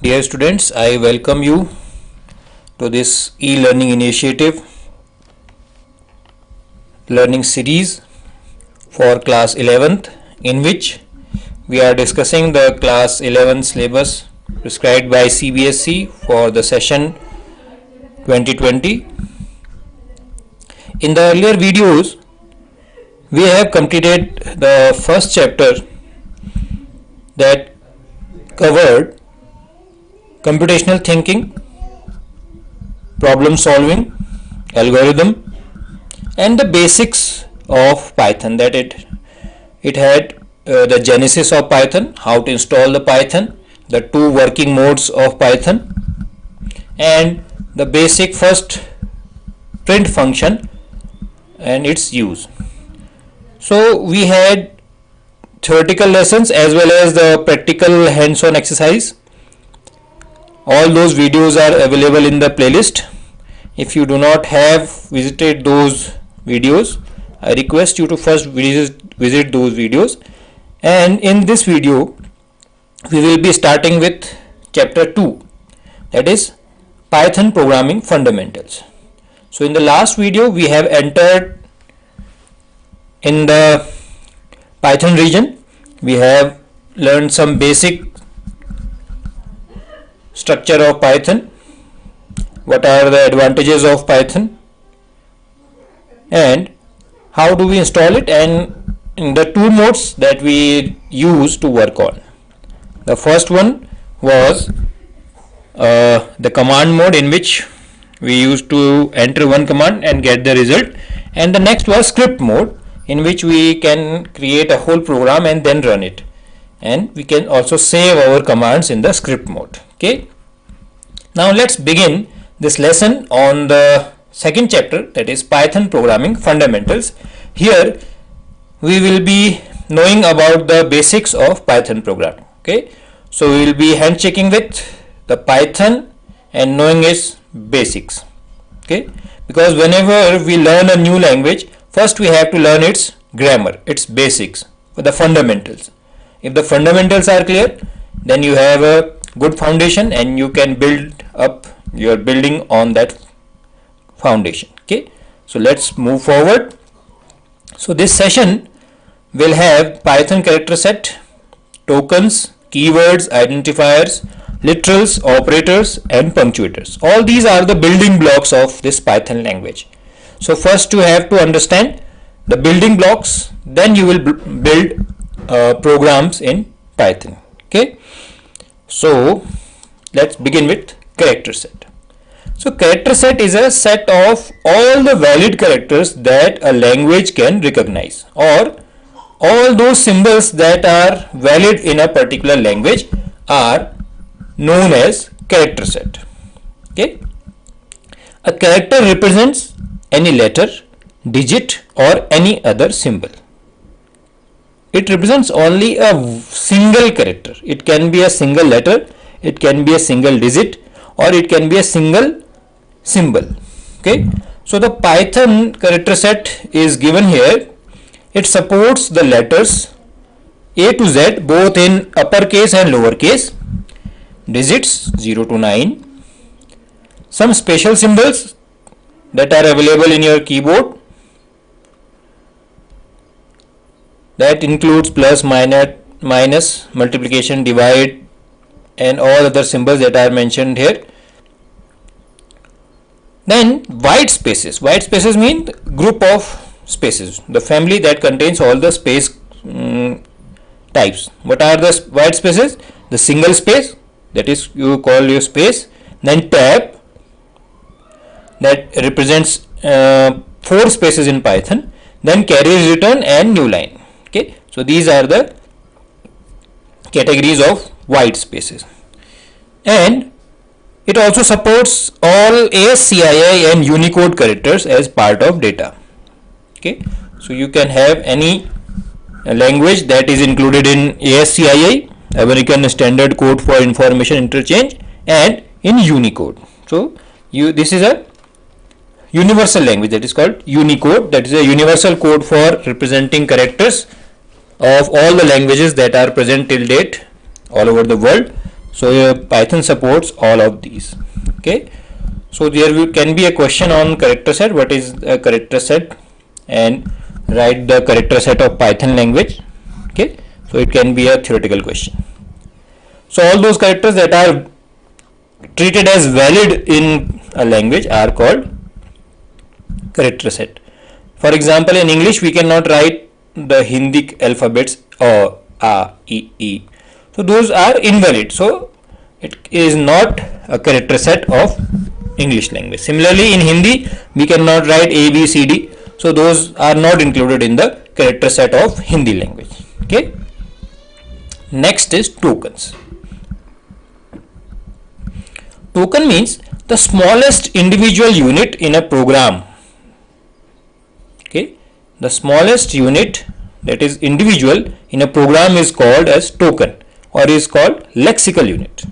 Dear students, I welcome you to this e-learning initiative learning series for class 11th, in which we are discussing the class 11 syllabus prescribed by CBSE for the session 2020. In the earlier videos, we have completed the first chapter that covered computational thinking, problem solving, algorithm, and the basics of Python. That it had the genesis of Python, how to install the Python, the two working modes of Python, and the basic first print function and its use. So we had theoretical lessons as well as the practical hands-on exercise. All those videos are available in the playlist. If you do not have visited those videos, I request you to first visit those videos. And in this video, we will be starting with chapter 2, that is Python programming fundamentals. So in the last video, we have entered in the Python region. We have learned some basic structure of Python, what are the advantages of Python, and how do we install it, and in the two modes that we use to work on. The first one was the command mode, in which we used to enter one command and get the result, and the next was script mode, in which we can create a whole program and then run it, and we can also save our commands in the script mode. Okay, now let's begin this lesson on the second chapter, that is Python programming fundamentals. Here we will be knowing about the basics of Python programming. Okay, so we will be hand checking with the Python and knowing its basics. Okay, because whenever we learn a new language, first we have to learn its grammar, its basics, the fundamentals. If the fundamentals are clear, then you have a good foundation and you can build up your building on that foundation. Okay, so let's move forward. So this session will have Python character set, tokens, keywords, identifiers, literals, operators, and punctuators. All these are the building blocks of this Python language. So first you have to understand the building blocks, then you will build programs in Python. Okay, so let's begin with character set. So character set is a set of all the valid characters that a language can recognize, or all those symbols that are valid in a particular language are known as character set. Okay, a character represents any letter, digit, or any other symbol. It represents only a single character. It can be a single letter, it can be a single digit, or it can be a single symbol. Okay, so the Python character set is given here. It supports the letters A to Z both in uppercase and lowercase, digits 0 to 9, some special symbols that are available in your keyboard, that includes plus, minus, multiplication, divide, and all other symbols that are mentioned here. Then white spaces. White spaces mean group of spaces, the family that contains all the space types. What are the white spaces? The single space, that is you call your space, then tab, that represents 4 spaces in Python, then carries return and new line. Okay, so these are the categories of white spaces, and it also supports all ASCII and Unicode characters as part of data. Okay, so you can have any language that is included in ASCII, American Standard Code for Information Interchange, and in Unicode. So this is a universal language that is called Unicode, that is a universal code for representing characters of all the languages that are present till date all over the world. So Python supports all of these. Okay, so there can be a question on character set. What is a character set? And write the character set of Python language. Okay, so it can be a theoretical question. So all those characters that are treated as valid in a language are called character set. For example, in English we cannot write the Hindic alphabets or A, E, E. So those are invalid. So it is not a character set of English language. Similarly, in Hindi we cannot write A, B, C, D. So those are not included in the character set of Hindi language. Okay. Next is tokens. Token means the smallest individual unit in a program. Okay, the smallest unit, that is individual, in a program is called as token or is called lexical unit.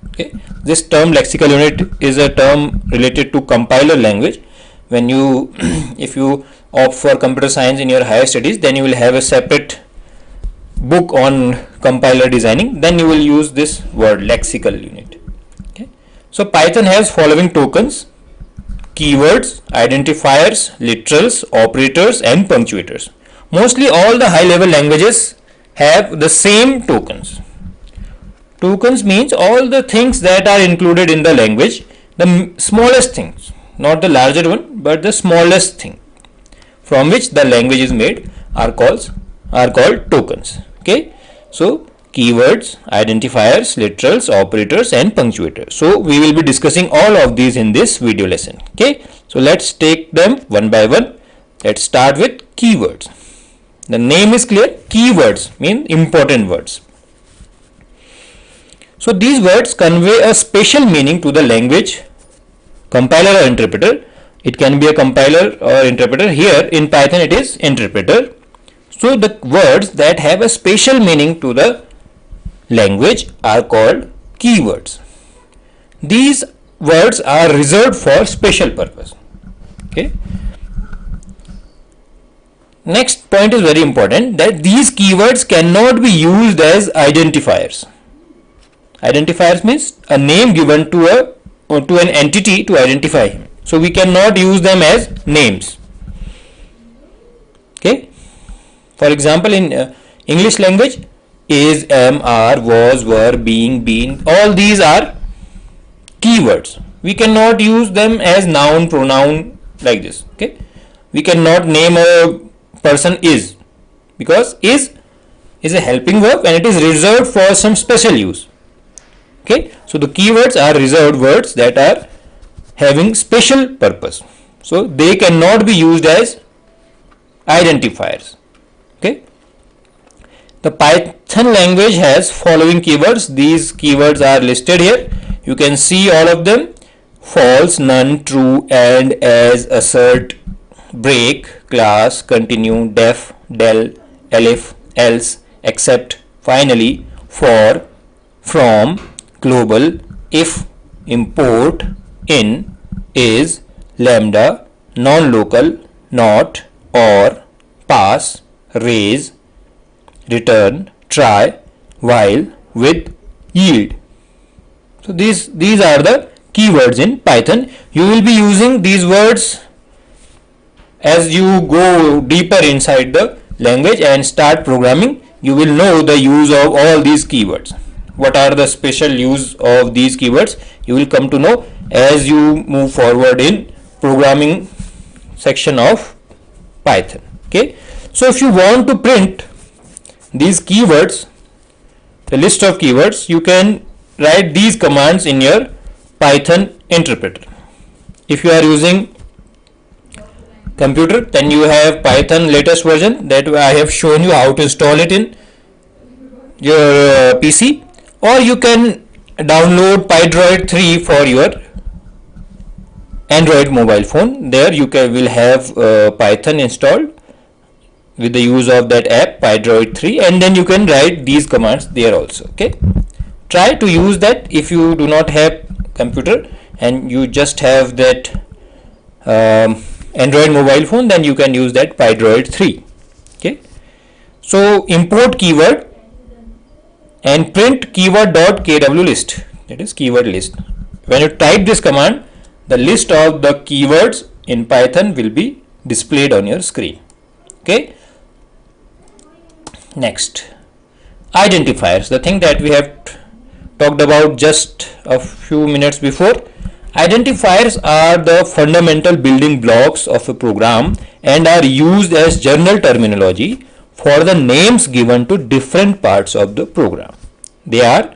Okay, this term lexical unit is a term related to compiler language. When you if you opt for computer science in your higher studies, then you will have a separate book on compiler designing, then you will use this word lexical unit. Okay, so Python has following tokens: keywords, identifiers, literals, operators and punctuators. Mostly all the high level languages have the same tokens. Tokens means all the things that are included in the language, the smallest things, not the larger one, but the smallest thing from which the language is made are called tokens. Okay, so keywords, identifiers, literals, operators and punctuators. So we will be discussing all of these in this video lesson. Okay, so let's take them one by one. Let's start with keywords. The name is clear. Keywords mean important words. So these words convey a special meaning to the language compiler or interpreter. It can be a compiler or interpreter. Here in Python it is interpreter. So the words that have a special meaning to the language are called keywords. These words are reserved for special purpose. Okay. Next point is very important, that these keywords cannot be used as identifiers. Identifiers means a name given to an entity to identify him. So we cannot use them as names. Okay. For example, in English language, is, am, are, was, were, being, been, all these are keywords. We cannot use them as noun, pronoun like this. Okay. We cannot name a person is, because is a helping verb and it is reserved for some special use. Okay. So the keywords are reserved words that are having special purpose. So they cannot be used as identifiers. Okay. The Python language has following keywords. These keywords are listed here. You can see all of them: false, none, true, and, as, assert, break, class, continue, def, del, elif, else, except, finally, for, from, global, if, import, in, is, lambda, non-local, not, or, pass, raise, return, try, while, with, yield. So these are the keywords in Python. You will be using these words as you go deeper inside the language and start programming. You will know the use of all these keywords. What are the special use of these keywords? You will come to know as you move forward in programming section of Python. Okay. So if you want to print these keywords, the list of keywords, you can write these commands in your Python interpreter. If you are using computer, then you have Python latest version that I have shown you how to install it in your PC, or you can download PyDroid 3 for your Android mobile phone. There you will have Python installed with the use of that app PyDroid 3, and then you can write these commands there also. Okay, try to use that. If you do not have computer and you just have that Android mobile phone, then you can use that PyDroid 3. Okay, so import keyword and print keyword.kw list, that is keyword list. When you type this command, the list of the keywords in Python will be displayed on your screen. Okay. Next, identifiers, the thing that we have talked about just a few minutes before. Identifiers are the fundamental building blocks of a program and are used as general terminology for the names given to different parts of the program. They are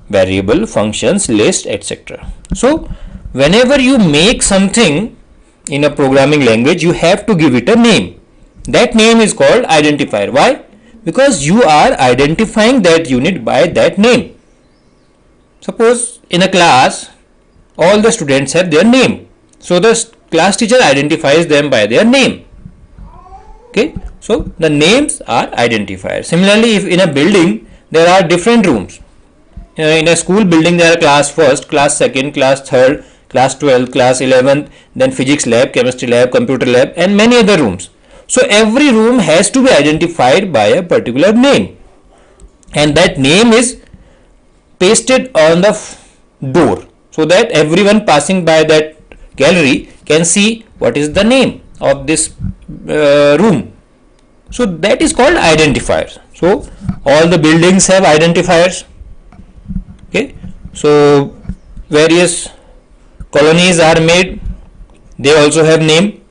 variable, functions, list, etc. So whenever you make something in a programming language, you have to give it a name. That name is called identifier. Why? Because you are identifying that unit by that name. Suppose in a class, all the students have their name. So the class teacher identifies them by their name. Okay. So the names are identifiers. Similarly, if in a building there are different rooms. In a school building there are class first, class second, class third, class 12th, class 11th, then physics lab, chemistry lab, computer lab, and many other rooms. So every room has to be identified by a particular name, and that name is pasted on the door so that everyone passing by that gallery can see what is the name of this room. So that is called identifiers. So all the buildings have identifiers. Okay. So various colonies are made, they also have name.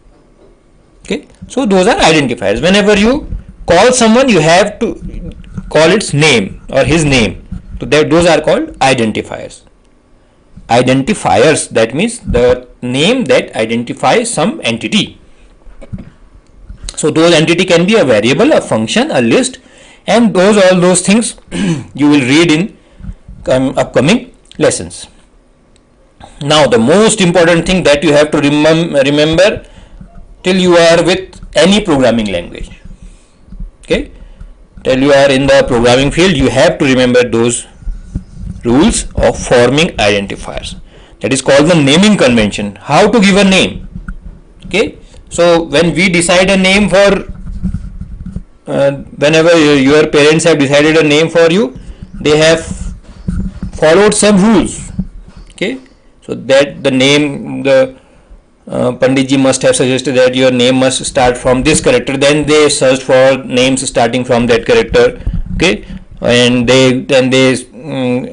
Okay. So those are identifiers. Whenever you call someone, you have to call its name or his name. So those are called identifiers. Identifiers, that means the name that identifies some entity. So those entity can be a variable, a function, a list, and all those things you will read in upcoming lessons. Now the most important thing that you have to remember till you are with any programming language. Okay, till you are in the programming field, you have to remember those rules of forming identifiers. That is called the naming convention. How to give a name. Okay, so when we decide a name for whenever your parents have decided a name for you, they have followed some rules. Okay, so that the name, the Panditji must have suggested that your name must start from this character, then they searched for names starting from that character. Okay, and they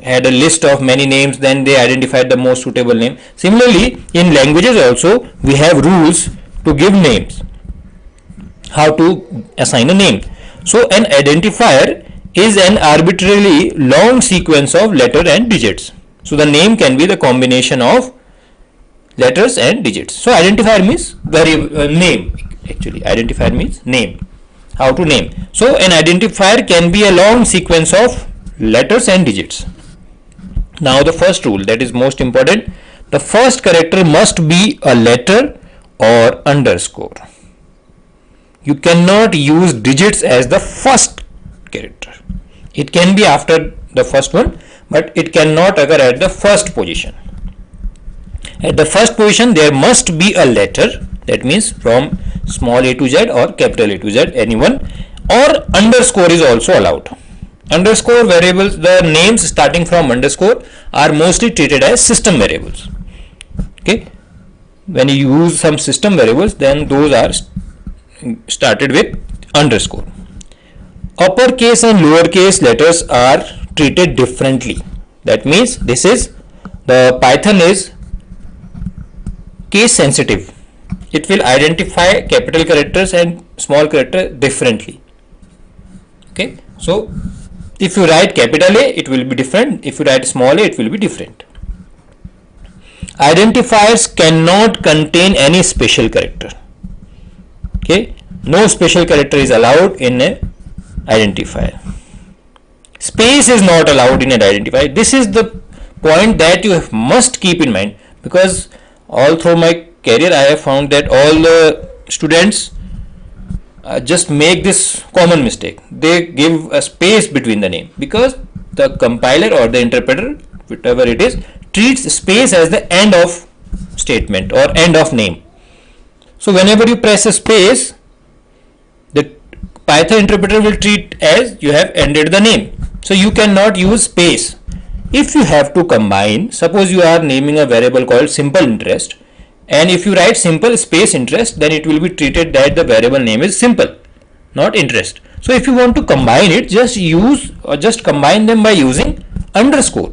had a list of many names, then they identified the most suitable name. Similarly, in languages also we have rules to give names, how to assign a name. So an identifier is an arbitrarily long sequence of letters and digits. So the name can be the combination of letters and digits. So identifier means name. Actually, identifier means name. How to name. So an identifier can be a long sequence of letters and digits. Now the first rule, that is most important. The first character must be a letter or underscore. You cannot use digits as the first character. It can be after the first one, but it cannot occur at the first position. At the first position there must be a letter, that means from small a to z or capital A to z, anyone, or underscore is also allowed. Underscore variables, the names starting from underscore are mostly treated as system variables. Okay, when you use some system variables, then those are started with underscore. Uppercase and lowercase letters are treated differently. That means this is the Python is case sensitive. It will identify capital characters and small character differently. Okay, so if you write capital A, it will be different. If you write small a, it will be different. Identifiers cannot contain any special character. Okay, no special character is allowed in a identifier. Space is not allowed in an identifier. This is the point that you must keep in mind, because all through my career I have found that all the students just make this common mistake. They give a space between the name, because the compiler or the interpreter, whatever it is, treats space as the end of statement or end of name. So whenever you press a space, the Python interpreter will treat as you have ended the name. So you cannot use space. If you have to combine, suppose you are naming a variable called simple interest, and if you write simple space interest, then it will be treated that the variable name is simple, not interest. So if you want to combine it, just combine them by using underscore.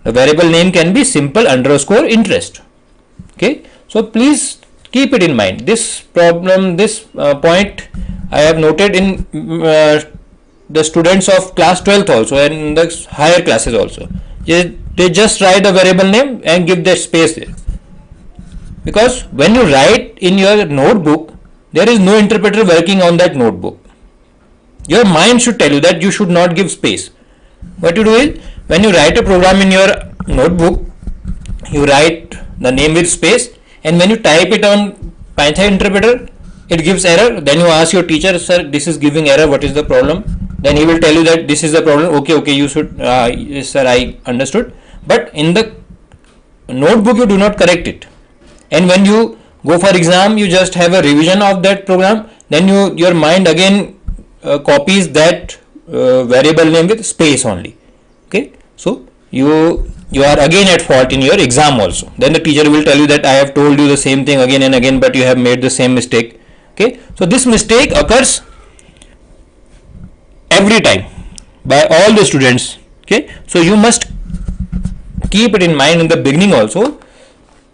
The variable name can be simple underscore interest. Okay, so please keep it in mind. This problem, this point I have noted in the students of class 12th also, and in the higher classes also. They just write the variable name and give the space there, because when you write in your notebook, there is no interpreter working on that notebook. Your mind should tell you that you should not give space. What you do is, when you write a program in your notebook, you write the name with space, and when you type it on Python interpreter, it gives error. Then you ask your teacher, sir, this is giving error, what is the problem? Then he will tell you that this is the problem. Okay, you should, yes sir, I understood. But in the notebook, you do not correct it. And when you go for exam, you just have a revision of that program. Then your mind again copies that variable name with space only. Okay, so you are again at fault in your exam also. Then the teacher will tell you that I have told you the same thing again and again, but you have made the same mistake. Okay, so this mistake occurs every time by all the students. Okay, so you must keep it in mind in the beginning also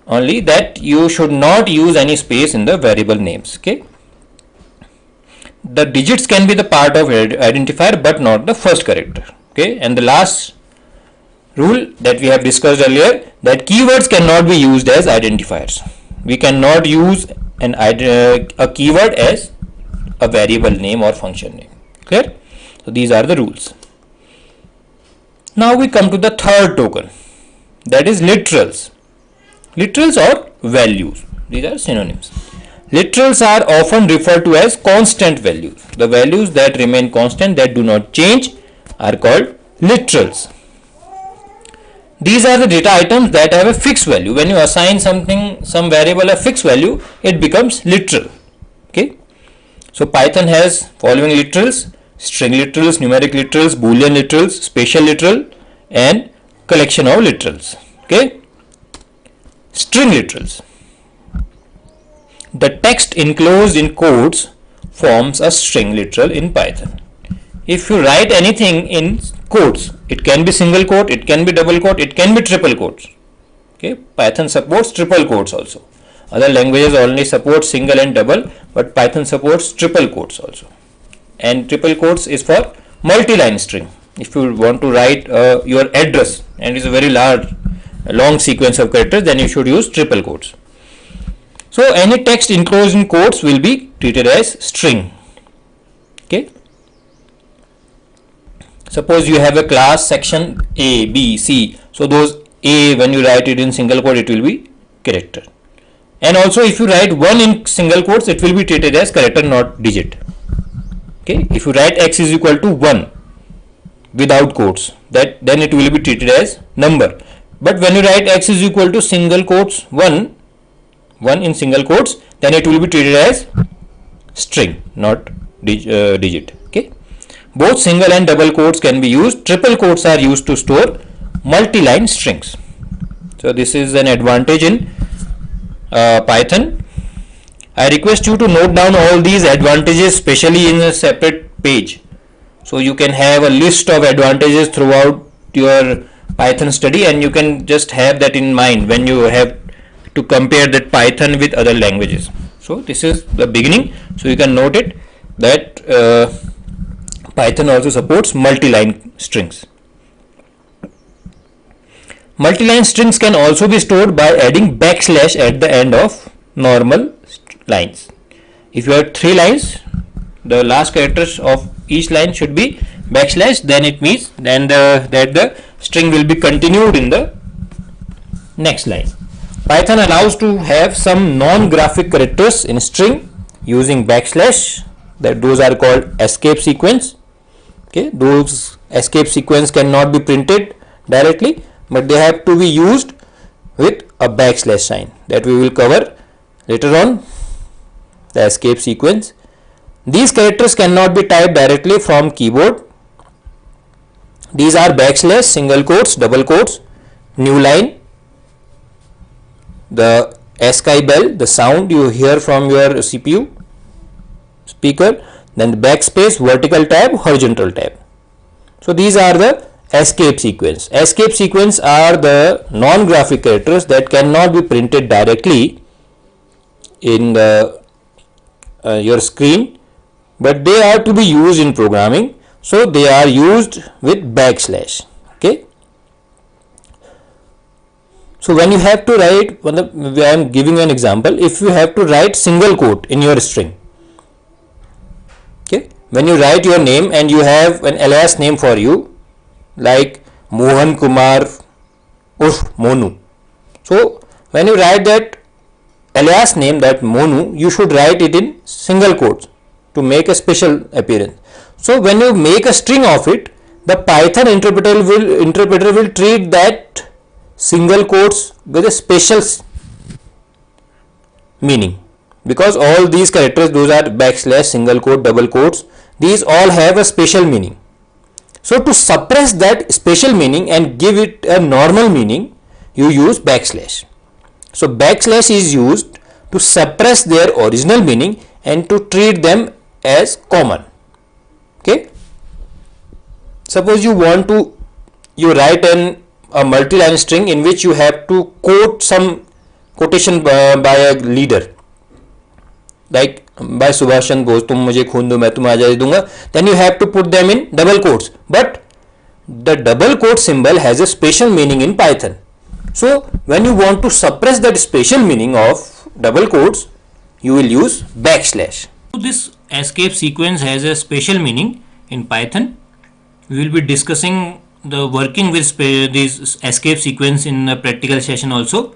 only, that you should not use any space in the variable names. Okay, the digits can be the part of identifier but not the first character. Okay, and the last rule that we have discussed earlier, that keywords cannot be used as identifiers. We cannot use a keyword as a variable name or function name. Clear? So these are the rules. Now we come to the third token, that is literals. Literals or values, these are synonyms. Literals are often referred to as constant values. The values that remain constant, that do not change, are called literals. These are the data items that have a fixed value. When you assign some variable a fixed value, it becomes literal. Okay, so Python has following literals: string literals, numeric literals, boolean literals, spatial literal, and collection of literals. Okay, string literals. The text enclosed in quotes forms a string literal in Python. If you write anything in quotes, it can be single quote, it can be double quote, it can be triple quotes. Okay, Python supports triple quotes also. Other languages only support single and double, but Python supports triple quotes also. And triple quotes is for multi-line string. If you want to write your address and it is a very long sequence of characters, then you should use triple quotes. So any text enclosed in quotes will be treated as string. Okay. Suppose you have a class section A, B, C. So those A, when you write it in single quote, it will be character. And also if you write 1 in single quotes, it will be treated as character, not digit. Okay. If you write x is equal to 1 without quotes, then it will be treated as number. But when you write x is equal to single quotes 1 in single quotes, then it will be treated as string, not digit. Okay. Both single and double quotes can be used. Triple quotes are used to store multi-line strings. So this is an advantage in Python. I request you to note down all these advantages, especially in a separate page, so you can have a list of advantages throughout your Python study, and you can just have that in mind when you have to compare that Python with other languages. So this is the beginning, so you can note it that Python also supports multi-line strings. Multi-line strings can also be stored by adding backslash at the end of normal lines. If you have 3 lines, the last characters of each line should be backslash, then it means that the string will be continued in the next line. Python allows to have some non-graphic characters in string using backslash, that those are called escape sequence. Okay, those escape sequence cannot be printed directly, but they have to be used with a backslash sign, that we will cover later on, the escape sequence. These characters cannot be typed directly from keyboard. These are backslash, single quotes, double quotes, new line, the ASCII bell, the sound you hear from your CPU speaker, then the backspace, vertical tab, horizontal tab. So these are the escape sequence. Escape sequence are the non-graphic characters that cannot be printed directly in the your screen, but they are to be used in programming, so they are used with backslash. Okay. So when you have to write, I am giving an example. If you have to write single quote in your string, okay, when you write your name and you have an alias name for you, like Mohan Kumar Urf Monu. So when you write that alias name, that Monu, you should write it in single quotes to make a special appearance. So when you make a string of it, the Python interpreter will treat that single quotes with a special meaning, because all these characters, those are backslash, single quote, double quotes, these all have a special meaning. So to suppress that special meaning and give it a normal meaning, you use backslash. So backslash is used to suppress their original meaning and to treat them as common. Okay. Suppose you write a multi-line string in which you have to quote some quotation by a leader, like by Subhash Chandra Bose, तुम मुझे खून दो मैं तुम्हें आज़ादी दूंगा. Then you have to put them in double quotes, but the double quote symbol has a special meaning in Python. So when you want to suppress that special meaning of double quotes, you will use backslash. So this escape sequence has a special meaning in Python. We will be discussing the working with these escape sequence in a practical session also.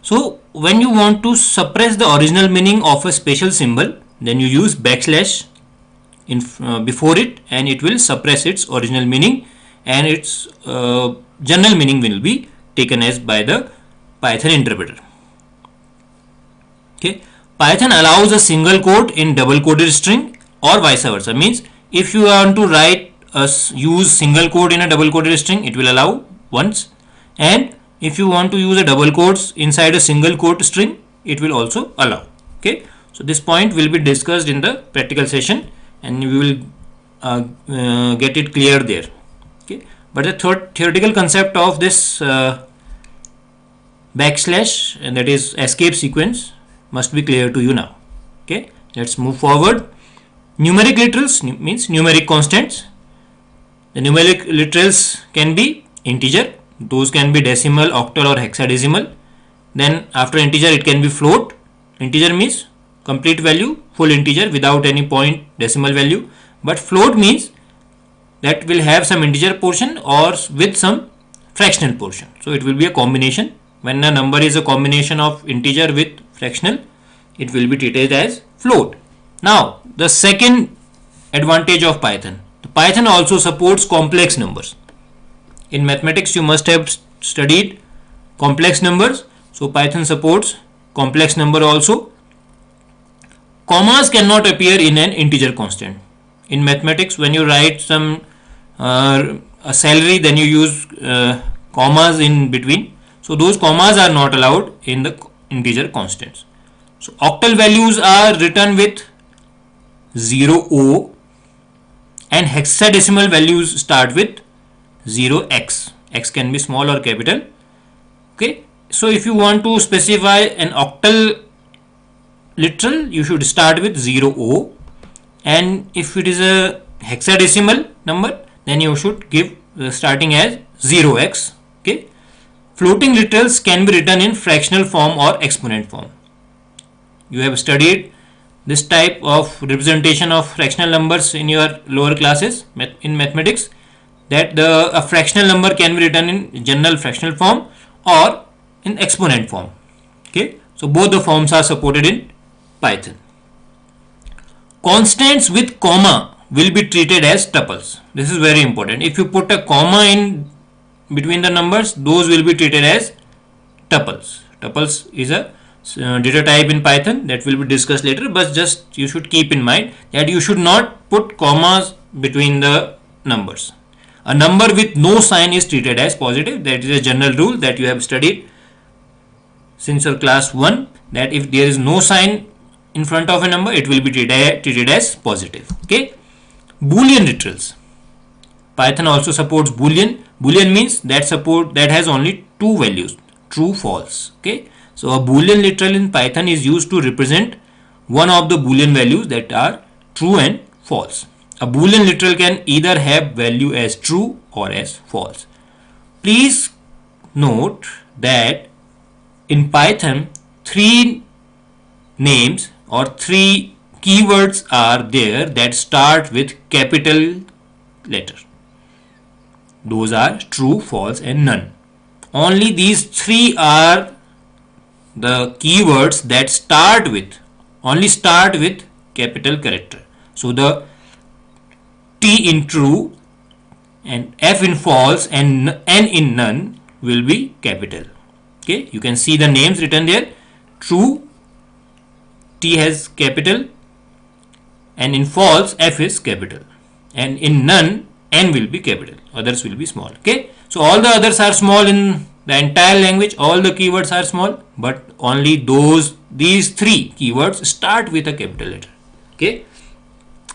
So when you want to suppress the original meaning of a special symbol, then you use backslash in before it, and it will suppress its original meaning, and its general meaning will be taken as by the Python interpreter. Okay, Python allows a single quote in double quoted string or vice versa. Means if you want to write use single quote in a double quoted string, it will allow once, and if you want to use a double quotes inside a single quote string, it will also allow. Okay, so this point will be discussed in the practical session, and we will get it clear there. Okay, but the theoretical concept of this backslash, and that is escape sequence, must be clear to you now. Okay, let's move forward. Numeric literals means numeric constants. The numeric literals can be integer, those can be decimal, octal or hexadecimal. Then after integer it can be float. Integer means complete value, full integer without any point decimal value, but float means that will have some integer portion or with some fractional portion. So it will be a combination. When a number is a combination of integer with fractional, it will be treated as float. Now the second advantage of Python, Python also supports complex numbers. In mathematics you must have studied complex numbers, so Python supports complex number also. Commas cannot appear in an integer constant. In mathematics, when you write some a salary, then you use commas in between, so those commas are not allowed in the integer constants. So octal values are written with 0O, and hexadecimal values start with 0x. X can be small or capital. Okay, so if you want to specify an octal literal, you should start with 0O, and if it is a hexadecimal number, then you should give starting as 0x. Okay, floating literals can be written in fractional form or exponent form. You have studied this type of representation of fractional numbers in your lower classes in mathematics, that a fractional number can be written in general fractional form or in exponent form. Okay, so both the forms are supported in Python. Constants with comma will be treated as tuples. This is very important. If you put a comma in between the numbers, those will be treated as tuples. Tuples is a data type in Python that will be discussed later, but just you should keep in mind that you should not put commas between the numbers. A number with no sign is treated as positive. That is a general rule that you have studied since your class 1, that if there is no sign in front of a number, it will be treated as positive. Okay. Boolean literals. Python also supports Boolean. Boolean means that has only two values, true, false. Okay. So a Boolean literal in Python is used to represent one of the Boolean values that are true and false. A Boolean literal can either have value as true or as false. Please note that in Python, 3 names or 3 keywords are there that start with capital letter. Those are true, false and none. Only these 3 are the keywords that start with capital character. So the T in true and F in false and N in none will be capital. Okay, you can see the names written there. True, T has capital, and in false F is capital, and in none N will be capital, others will be small. Okay, so all the others are small in the entire language, all the keywords are small, but only these 3 keywords start with a capital letter. Okay,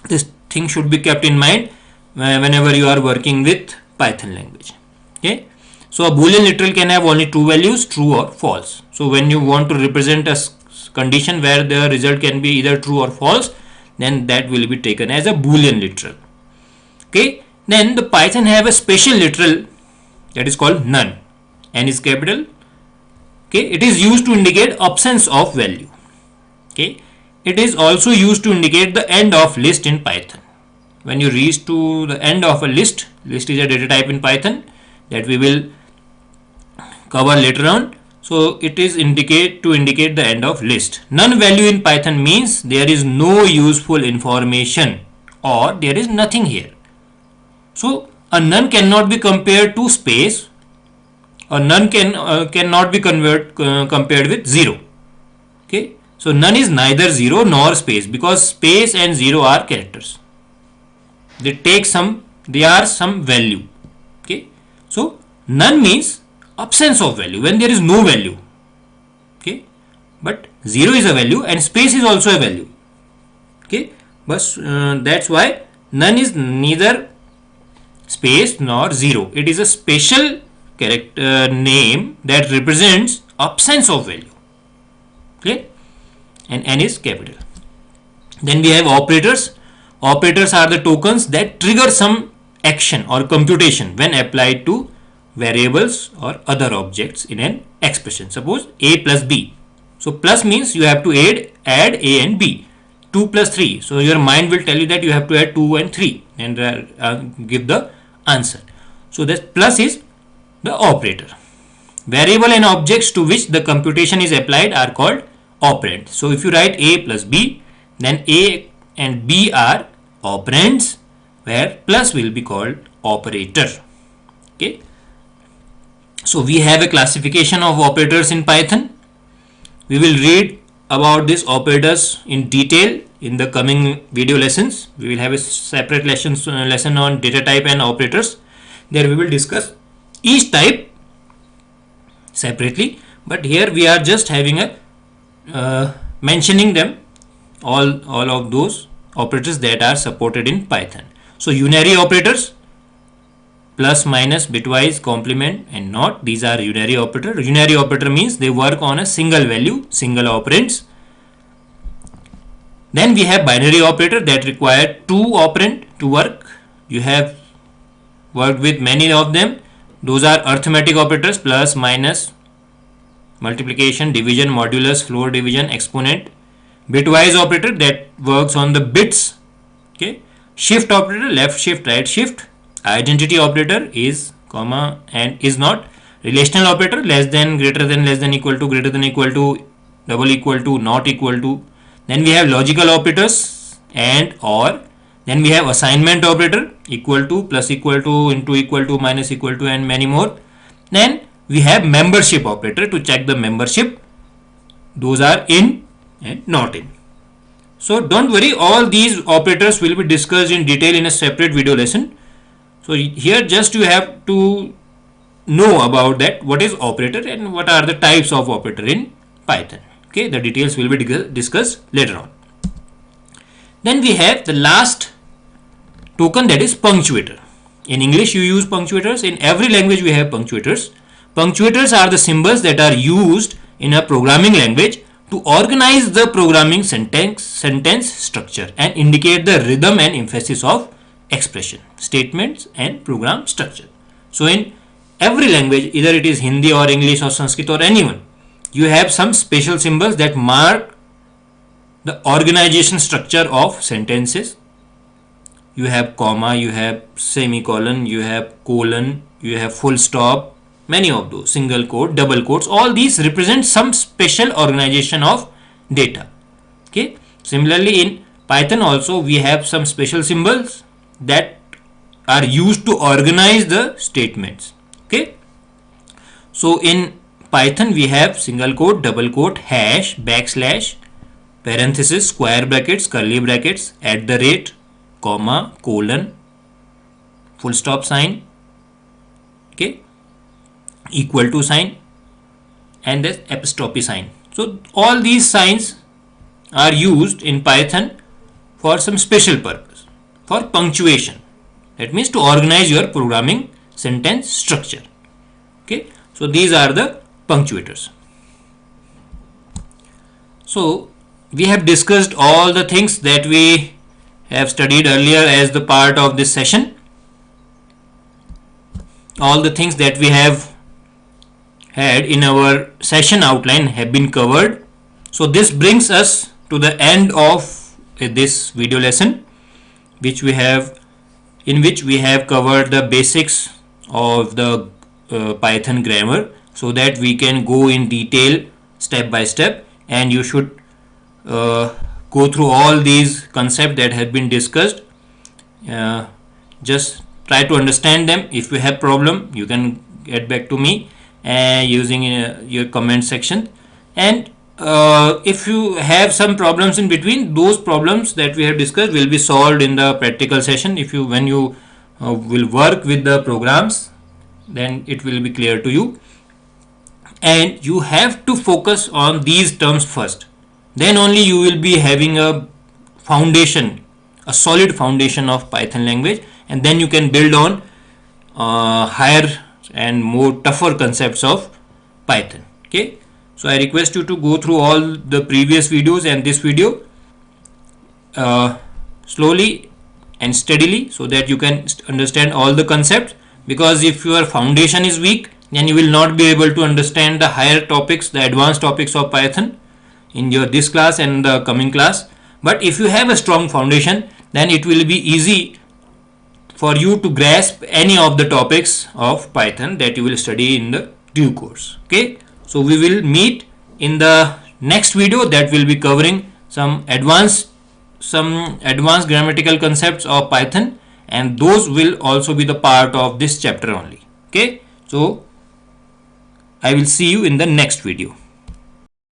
this thing should be kept in mind whenever you are working with Python language. Okay, so a Boolean literal can have only 2 values, true or false. So when you want to represent a condition where the result can be either true or false, then that will be taken as a Boolean literal. Okay, then the Python have a special literal that is called none. N is capital. Okay, it is used to indicate absence of value. Okay, it is also used to indicate the end of list in Python. When you reach to the end of a list is a data type in Python that we will cover later on. So it is to indicate the end of list. None value in Python means there is no useful information or there is nothing here. So a none cannot be compared to space, or none cannot be compared with 0. Okay, so none is neither 0 nor space, because space and 0 are characters. They are some value. Okay, so none means absence of value, when there is no value. Okay, but 0 is a value and space is also a value. Okay, but that's why none is neither space nor 0. It is a special character name that represents absence of value. Okay, and N is capital. Then we have operators. Operators are the tokens that trigger some action or computation when applied to variables or other objects in an expression. Suppose A plus B. So plus means you have to add A and B. 2 plus 3. So your mind will tell you that you have to add 2 and 3 and give the answer. So that plus is the operator. Variable and objects to which the computation is applied are called operands. So if you write A plus B, then A and B are operands, where plus will be called operator. Okay, so we have a classification of operators in Python. We will read about these operators in detail in the coming video lessons. We will have a separate lesson on data type and operators. There we will discuss each type separately, but here we are just having a mentioning them, all of those operators that are supported in Python. So unary operators, plus, minus, bitwise, complement and not, these are unary operator. Unary operator means they work on a single value, single operands. Then we have binary operator that require 2 operand to work. You have worked with many of them. Those are arithmetic operators, plus, minus, multiplication, division, modulus, floor division, exponent. Bitwise operator that works on the bits. Okay, shift operator, left shift, right shift. Identity operator is comma and is not. Relational operator, less than, greater than, less than, equal to, greater than, equal to, double equal to, not equal to. Then we have logical operators and or. Then we have assignment operator, equal to, plus equal to, into equal to, minus equal to and many more. Then we have membership operator to check the membership. Those are in and not in. So don't worry, all these operators will be discussed in detail in a separate video lesson. So here just you have to know about that what is operator and what are the types of operator in Python. Okay, the details will be discussed later on. Then we have the last token, that is punctuator. In English you use punctuators, in every language we have punctuators. Punctuators are the symbols that are used in a programming language to organize the programming sentence structure and indicate the rhythm and emphasis of expression, statements and program structure. So in every language, either it is Hindi or English or Sanskrit or anyone, you have some special symbols that mark the organization structure of sentences. You have comma, you have semicolon, you have colon, you have full stop, many of those, single quote, double quotes, all these represent some special organization of data. Okay. Similarly in Python also we have some special symbols that are used to organize the statements. Okay. So in Python we have single quote, double quote, hash, backslash, parenthesis, square brackets, curly brackets, at the rate, comma, colon, full stop sign, okay, equal to sign, and the apostrophe sign. So all these signs are used in Python for some special purpose, for punctuation. That means to organize your programming sentence structure. Okay, so these are the punctuators. So we have discussed all the things that we have studied earlier as the part of this session. All the things that we have had in our session outline have been covered. So this brings us to the end of this video lesson, in which we have covered the basics of the Python grammar, so that we can go in detail step by step, and you should go through all these concepts that have been discussed. Just try to understand them. If you have problem, you can get back to me using your comment section, and if you have some problems in between, those problems that we have discussed will be solved in the practical session. When you will work with the programs, then it will be clear to you, and you have to focus on these terms first. Then only you will be having a foundation, a solid foundation of Python language, and then you can build on higher and more tougher concepts of Python. Okay, so I request you to go through all the previous videos and this video slowly and steadily, so that you can understand all the concepts, because if your foundation is weak, then you will not be able to understand the higher topics, the advanced topics of Python in this class and the coming class. But if you have a strong foundation, then it will be easy for you to grasp any of the topics of Python that you will study in the due course. Okay, so we will meet in the next video that will be covering some advanced grammatical concepts of Python, and those will also be the part of this chapter only. Okay, so I will see you in the next video.